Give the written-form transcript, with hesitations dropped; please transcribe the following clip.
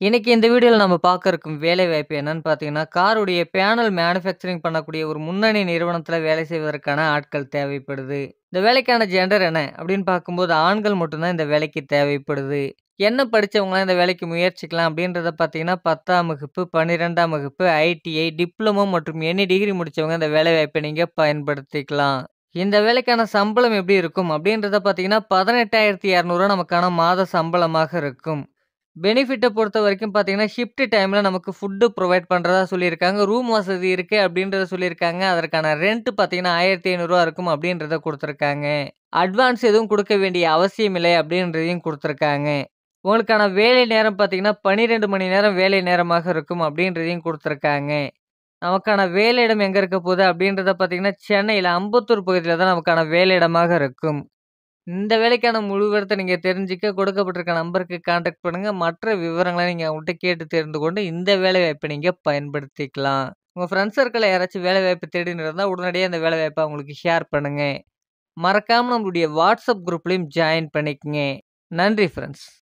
இன்னைக்கு இந்த வீடியோல நம்ம பார்க்க இருக்கும் வேலைவாய்ப்பு என்னன்னு பார்த்தீங்கன்னா, காருடைய பேனல் மேனுஃபேக்சரிங் பண்ணக்கூடிய ஒரு முன்னணி நிறுவனத்தில வேலை செய்வதற்கான ஆட்கள் தேவைப்படுது. இந்த வேலைக்கான ஜெண்டர் என்ன அப்படின்னு பார்க்கும்போது, ஆண்கள் மட்டும் தான் இந்த வேலைக்கு தேவைப்படுது. என்ன படிச்சவங்கலாம் இந்த வேலைக்கு முயற்சிக்கலாம் அப்படின்றத பார்த்தீங்கன்னா, 10ஆம் வகுப்பு, 12ஆம் வகுப்பு, ஐடிஐ, டிப்ளமோ மற்றும் எனி டிகிரி முடிச்சவங்க இந்த வேலைவாய்ப்பை நீங்க பயன்படுத்திக்கலாம். இந்த வேலைக்கான சம்பளம் எப்படி இருக்கும் அப்படின்றத பார்த்தீங்கன்னா, 18,200 நமக்கான மாத சம்பளமாக இருக்கும். பெனிஃபிட்ட பொறுத்தவரைக்கும் பார்த்தீங்கன்னா, ஷிஃப்ட் டைம்ல நமக்கு ஃபுட் புரொவைட் பண்றதா சொல்லியிருக்காங்க. ரூம் வசதி இருக்கு அப்படின்றத சொல்லியிருக்காங்க. அதற்கான ரெண்ட் பார்த்தீங்கன்னா, ரூ. 1,500 இருக்கும் அப்படின்றத குடுத்துருக்காங்க. அட்வான்ஸ் எதுவும் குடுக்க வேண்டிய அவசியம் இல்லை அப்படின்றதையும் குடுத்துருக்காங்க. உங்களுக்கான வேலை நேரம் பார்த்தீங்கன்னா, 12 மணி நேரம் வேலை நேரமாக இருக்கும் அப்படின்றதையும் குடுத்துருக்காங்க. நமக்கான வேலையிடம் எங்க இருக்க போகுது அப்படின்றத பார்த்தீங்கன்னா, சென்னையில அம்பத்தூர் பகுதியில தான் நமக்கான வேலையிடமாக இருக்கும். இந்த வேலைக்கான முழு விவரத்த நீங்க தெரிஞ்சுக்க கொடுக்கப்பட்டிருக்க நம்பருக்கு கான்டாக்ட் பண்ணுங்க. மற்ற விவரங்கள நீங்க அவங்கள்ட்ட கேட்டு தெரிந்து கொண்டு இந்த வேலைவாய்ப்ப நீங்க பயன்படுத்திக்கலாம். உங்க ஃப்ரெண்ட்ஸ் சர்க்கிள்ல யாராச்சும் வேலைவாய்ப்பு தேடின்னு இருந்தா, உடனடியா அந்த வேலைவாய்ப்ப அவங்களுக்கு ஷேர் பண்ணுங்க. மறக்காம நம்மளுடைய வாட்ஸ்அப் குரூப்லயும் ஜாயின் பண்ணிக்கங்க. நன்றி ஃப்ரெண்ட்ஸ்.